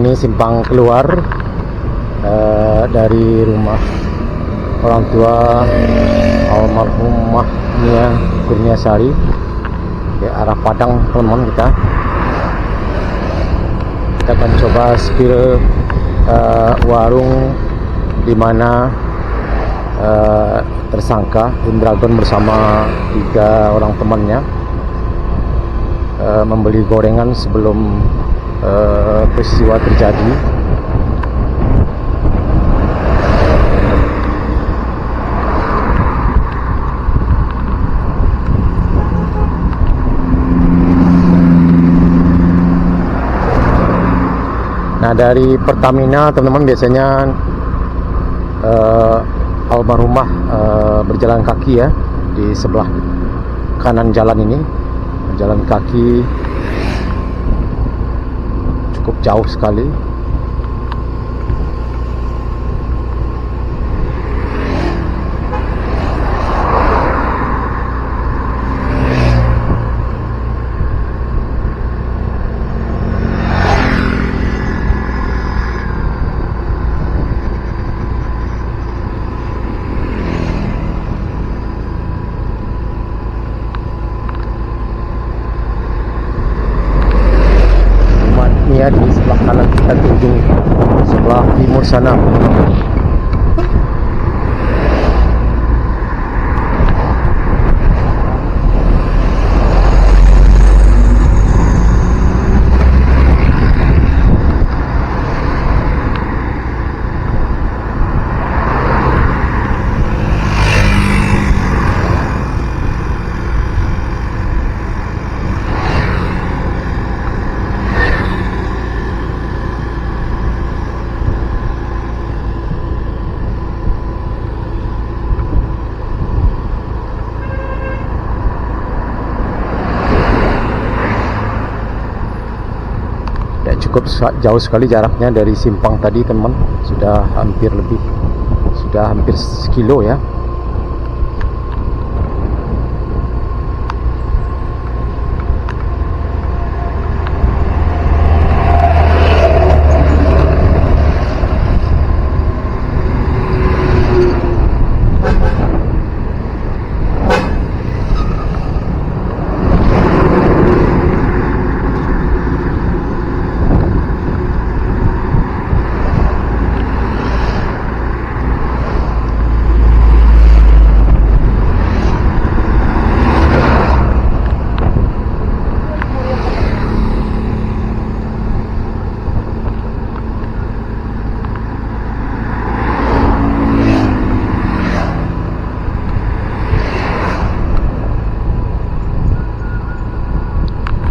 ini simpang keluar dari rumah orang tua almarhumah Nia Kurniasari ke arah Padang, teman-teman. Kita akan coba spill warung di mana tersangka Indragon bersama 3 orang temannya membeli gorengan sebelum peristiwa terjadi. Nah, dari Pertamina, teman-teman, biasanya almarhumah berjalan kaki ya di sebelah kanan jalan ini. Jalan kaki cukup jauh sekali. Di sebelah kanan kita tuju sebelah timur sana. Cukup jauh sekali jaraknya dari simpang tadi, teman. Sudah hampir sekilo ya.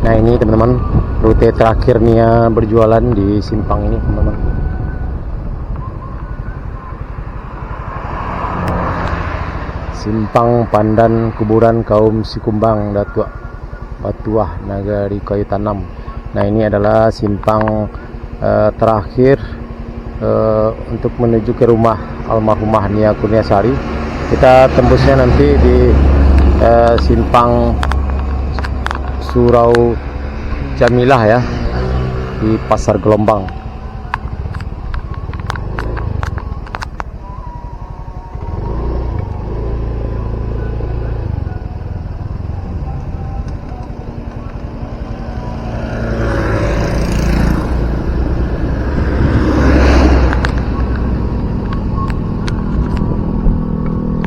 Nah, ini teman-teman, rute terakhir Nia berjualan di simpang ini, teman-teman. Simpang Pandan Kuburan Kaum Sikumbang Batuah Nagari Kayu Tanam. Nah, ini adalah simpang terakhir untuk menuju ke rumah almarhumah Nia Kurniasari. Kita tembusnya nanti di simpang Surau Jamilah ya, di Pasar Gelombang.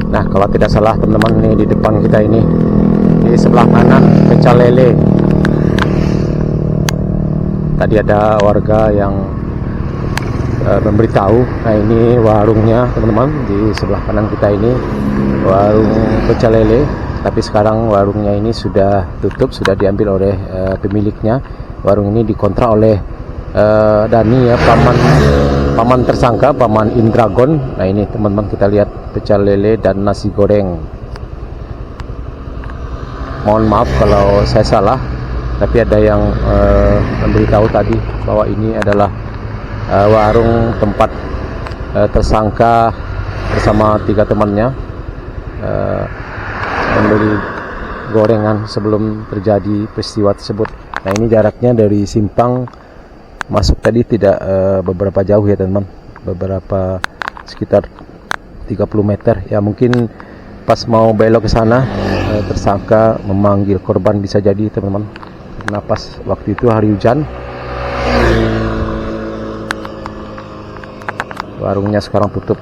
Nah, kalau tidak salah teman-teman, nih di depan kita ini, di sebelah kanan Pecel Lele. Tadi ada warga yang memberitahu. Nah, ini warungnya, teman-teman, di sebelah kanan kita ini, warung Pecel Lele. Tapi sekarang warungnya ini sudah tutup, sudah diambil oleh pemiliknya. Warung ini dikontrak oleh Dani ya, paman tersangka, paman Indragon. Nah, ini teman-teman, kita lihat pecel lele dan nasi goreng. Mohon maaf kalau saya salah, tapi ada yang memberitahu tadi bahwa ini adalah warung tempat tersangka bersama 3 temannya membeli gorengan sebelum terjadi peristiwa tersebut. Nah, ini jaraknya dari simpang masuk tadi tidak beberapa jauh ya teman-teman, beberapa sekitar 30 meter ya, mungkin pas mau belok ke sana tersangka memanggil korban, bisa jadi teman-teman, karena pas waktu itu hari hujan. Warungnya sekarang tutup.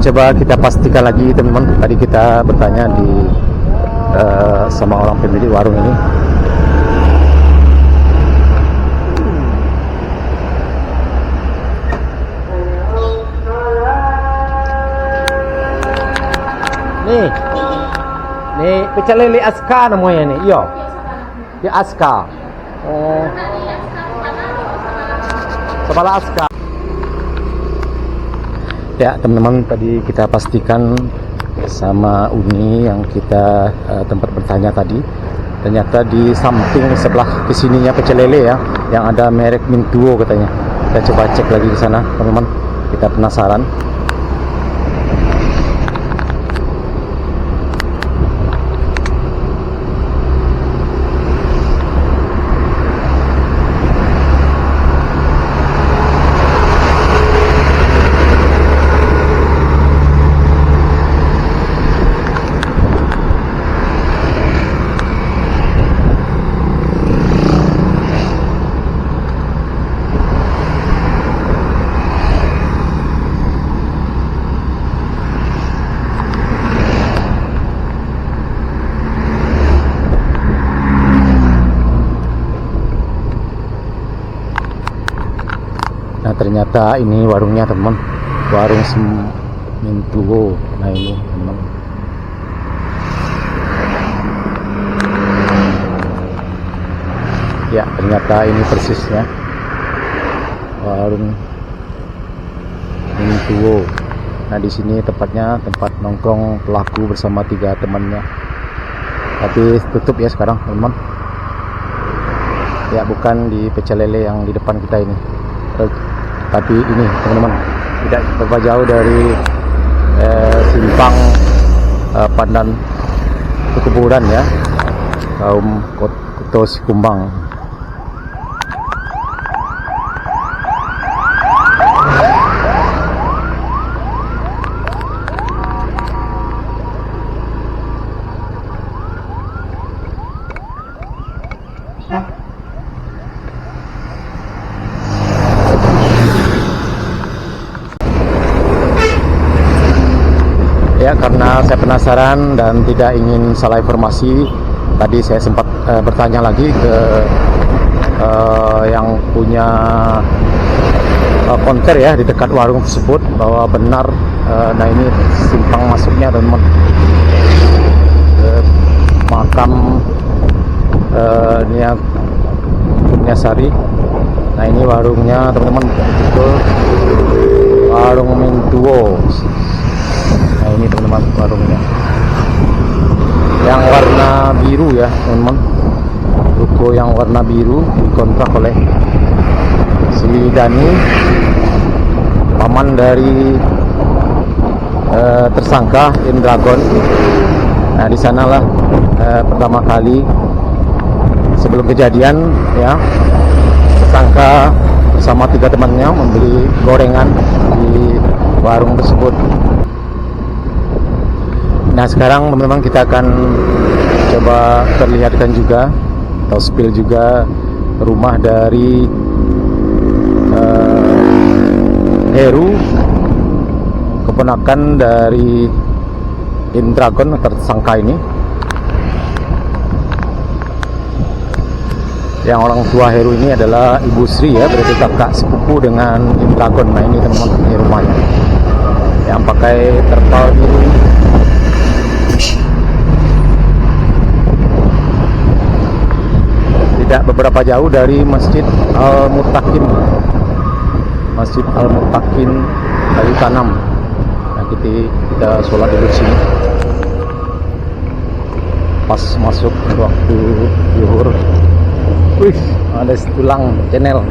Coba kita pastikan lagi teman-teman, tadi kita bertanya di sama orang pemilik warung ini. Nih pecel lele Aska namanya nih, iya. Ya Aska. Oh. Kepala Aska. Ya teman-teman, tadi kita pastikan sama Uni yang kita tempat bertanya tadi, ternyata di samping sebelah kesininya pecel lele ya, yang ada merek Mintuo katanya. Kita coba cek lagi ke sana teman-teman, kita penasaran. Nah ternyata ini warungnya teman, warung Mintuo. Nah ini teman, ya ternyata ini persisnya warung Mintuo. Nah di sini tepatnya tempat nongkrong pelaku bersama 3 temannya, tapi tutup ya sekarang teman-teman. Ya bukan di pecel lele yang di depan kita ini, tapi ini teman-teman, tidak berapa jauh dari simpang Pandan Kuburan ya, kaum Kuto Sikumbang. Ya karena saya penasaran dan tidak ingin salah informasi, tadi saya sempat bertanya lagi ke yang punya konter ya di dekat warung tersebut, bahwa benar nah ini simpang masuknya teman-teman ke makam Niasari. Nah ini warungnya teman-teman, betul warung Mintuo. Nah ini teman-teman warungnya yang warna biru ya teman-teman, ruko yang warna biru dikontrak oleh si Dani, paman dari tersangka Indragon. Nah di sanalah pertama kali sebelum kejadian ya, tersangka bersama 3 temannya membeli gorengan di warung tersebut. Nah sekarang teman-teman kita akan coba perlihatkan juga atau spill juga rumah dari Heru, keponakan dari Indragon tersangka ini. Yang orang tua Heru ini adalah Ibu Sri ya, berarti kakak sepupu dengan Imlagon. Nah ini teman-teman, ini rumahnya yang pakai terpal biru. Tidak beberapa jauh dari Masjid Al-Muttaqin. Masjid Al-Muttaqin Kayu Tanam. Nah, kita sholat dulu sini. Pas masuk waktu zuhur. Wih, ada tulang channel.